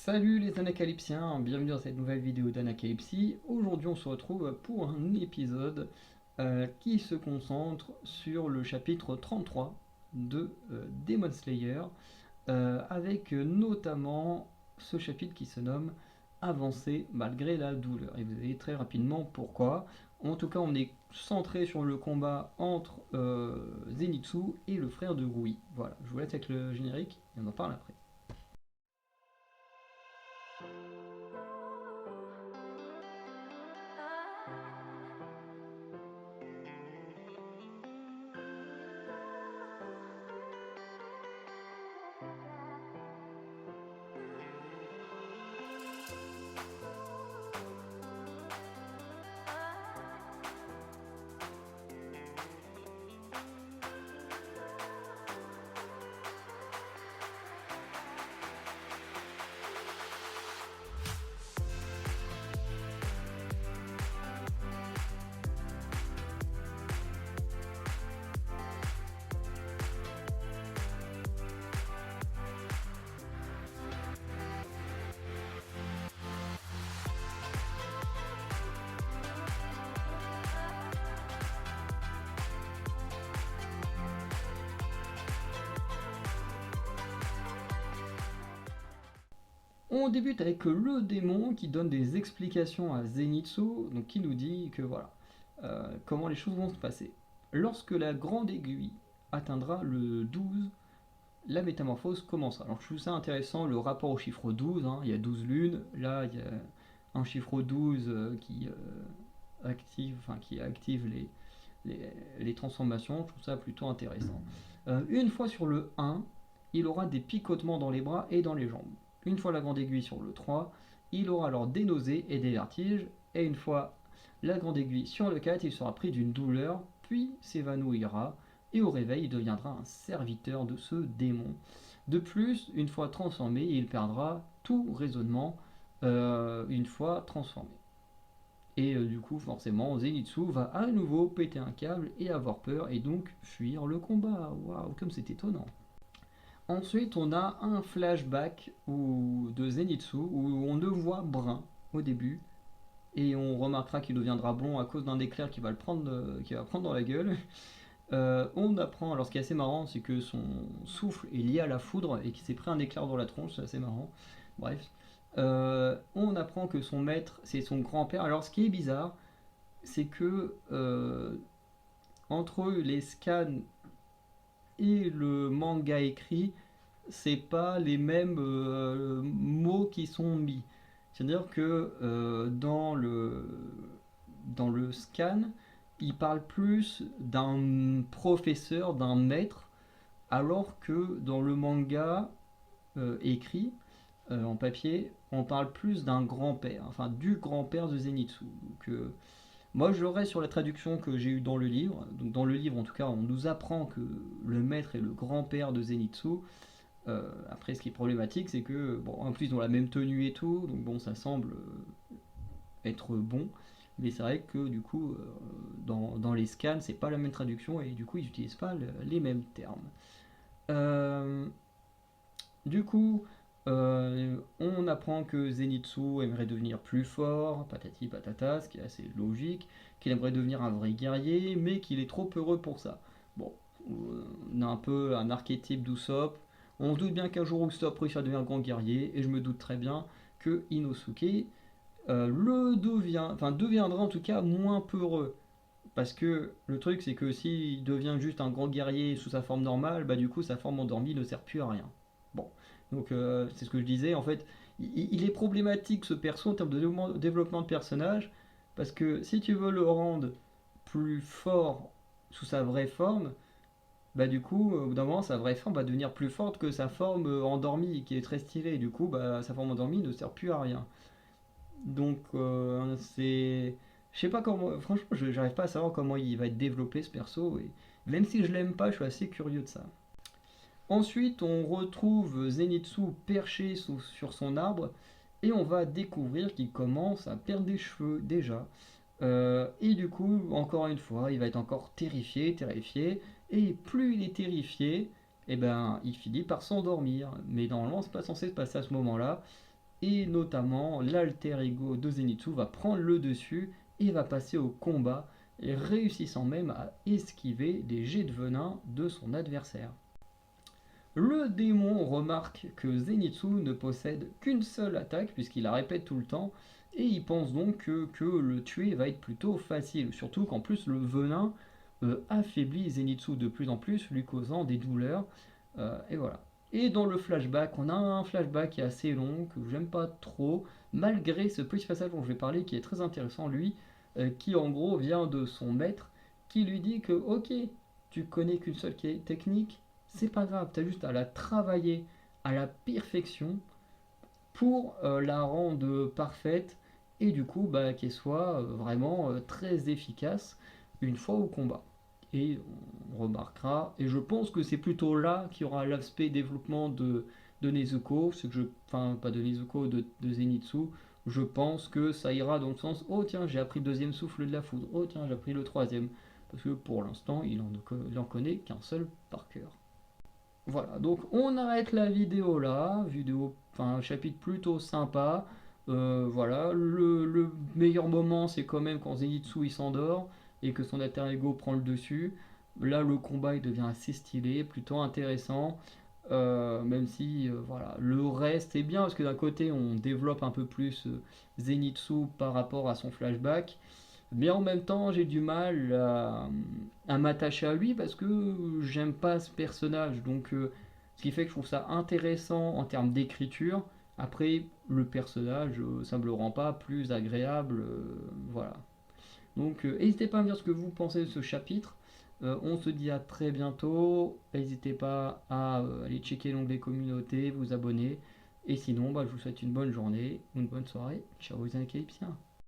Salut les anacalypsiens, bienvenue dans cette nouvelle vidéo d'Anacalypsie. Aujourd'hui on se retrouve pour un épisode qui se concentre sur le chapitre 33 de Demon Slayer, avec notamment ce chapitre qui se nomme Avancer malgré la douleur. Et vous allez très rapidement pourquoi. En tout cas on est centré sur le combat entre Zenitsu et le frère de Rui. Voilà, je vous laisse avec le générique et on en parle après. On débute avec le démon qui donne des explications à Zenitsu, donc qui nous dit que voilà, comment les choses vont se passer. Lorsque la grande aiguille atteindra le 12, la métamorphose commencera. Alors je trouve ça intéressant le rapport au chiffre 12, hein, il y a 12 lunes, là il y a un chiffre 12 qui active les transformations, je trouve ça plutôt intéressant. Une fois sur le 1, il aura des picotements dans les bras et dans les jambes. Une fois la grande aiguille sur le 3, il aura alors des nausées et des vertiges. Et une fois la grande aiguille sur le 4, il sera pris d'une douleur, puis s'évanouira. Et au réveil, il deviendra un serviteur de ce démon. De plus, une fois transformé, il perdra tout raisonnement une fois transformé. Et du coup, forcément, Zenitsu va à nouveau péter un câble et avoir peur et donc fuir le combat. Waouh, comme c'est étonnant. Ensuite, on a un flashback de Zenitsu où on le voit brun au début et on remarquera qu'il deviendra blond à cause d'un éclair qui va prendre dans la gueule. On apprend, alors ce qui est assez marrant, c'est que son souffle est lié à la foudre et qu'il s'est pris un éclair dans la tronche, c'est assez marrant. Bref. On apprend que son maître, c'est son grand-père. Alors ce qui est bizarre, c'est que entre les scans et le manga écrit, c'est pas les mêmes mots qui sont mis. C'est-à-dire que dans le scan, il parle plus d'un professeur, d'un maître, alors que dans le manga écrit, en papier, on parle plus d'un grand-père, enfin du grand-père de Zenitsu. Donc, moi, je reste sur la traduction que j'ai eue dans le livre. Donc, dans le livre, en tout cas, on nous apprend que le maître est le grand-père de Zenitsu. Après, ce qui est problématique, c'est que, bon, en plus, ils ont la même tenue et tout, donc bon, ça semble être bon. Mais c'est vrai que, du coup, dans les scans, c'est pas la même traduction et du coup, ils n'utilisent pas les mêmes termes. Euh, du coup, on apprend que Zenitsu aimerait devenir plus fort, patati patata, ce qui est assez logique, qu'il aimerait devenir un vrai guerrier, mais qu'il est trop heureux pour ça. Bon, on a un peu un archétype d'Usopp. On se doute bien qu'un jour Usopp réussira à devenir un grand guerrier, et je me doute très bien que Inosuke deviendra en tout cas moins peureux. Parce que le truc, c'est que s'il devient juste un grand guerrier sous sa forme normale, bah du coup, sa forme endormie ne sert plus à rien. Bon, donc c'est ce que je disais. En fait, il est problématique ce perso en termes de développement de personnage, parce que si tu veux le rendre plus fort sous sa vraie forme, bah du coup, au bout d'un moment, sa vraie forme va devenir plus forte que sa forme endormie, qui est très stylée. Du coup, bah, sa forme endormie ne sert plus à rien. Donc, c'est. Je sais pas comment. Franchement, j'arrive pas à savoir comment il va être développé ce perso. Et même si je l'aime pas, je suis assez curieux de ça. Ensuite, on retrouve Zenitsu perché sur son arbre. Et on va découvrir qu'il commence à perdre des cheveux déjà. Et du coup, encore une fois, il va être encore terrifié, terrifié. Et plus il est terrifié, eh ben, il finit par s'endormir. Mais normalement, c'est pas censé se passer à ce moment-là. et notamment l'alter ego de Zenitsu va prendre le dessus et va passer au combat, et réussissant même à esquiver des jets de venin de son adversaire. Le démon remarque que Zenitsu ne possède qu'une seule attaque, puisqu'il la répète tout le temps, et il pense donc que le tuer va être plutôt facile, surtout qu'en plus le venin affaiblit Zenitsu de plus en plus, lui causant des douleurs, et voilà. Et dans le flashback, on a un flashback qui est assez long, que j'aime pas trop, malgré ce petit passage dont je vais parler, qui est très intéressant, lui, qui en gros vient de son maître, qui lui dit que, ok, tu connais qu'une seule technique, c'est pas grave, tu as juste à la travailler à la perfection pour la rendre parfaite et du coup qu'elle soit vraiment très efficace une fois au combat. Et on remarquera, et je pense que c'est plutôt là qu'il y aura l'aspect développement de Nezuko, ce que enfin pas de Nezuko, de Zenitsu. Je pense que ça ira dans le sens, oh tiens, j'ai appris le deuxième souffle de la foudre, oh tiens, j'ai appris le troisième, parce que pour l'instant, il en connaît qu'un seul par cœur. Voilà, donc on arrête la vidéo là, enfin un chapitre plutôt sympa. Voilà, le meilleur moment c'est quand même quand Zenitsu il s'endort et que son alter ego prend le dessus. Là le combat il devient assez stylé, plutôt intéressant. Même si voilà, le reste est bien parce que d'un côté on développe un peu plus Zenitsu par rapport à son flashback. Mais en même temps, j'ai du mal à m'attacher à lui parce que j'aime pas ce personnage. Donc, ce qui fait que je trouve ça intéressant en termes d'écriture. Après, le personnage, ça me le rend pas plus agréable. Voilà. Donc, n'hésitez pas à me dire ce que vous pensez de ce chapitre. On se dit à très bientôt. N'hésitez pas à aller checker l'onglet communauté, vous abonner. Et sinon, je vous souhaite une bonne journée ou une bonne soirée. Ciao les Incalypsiens.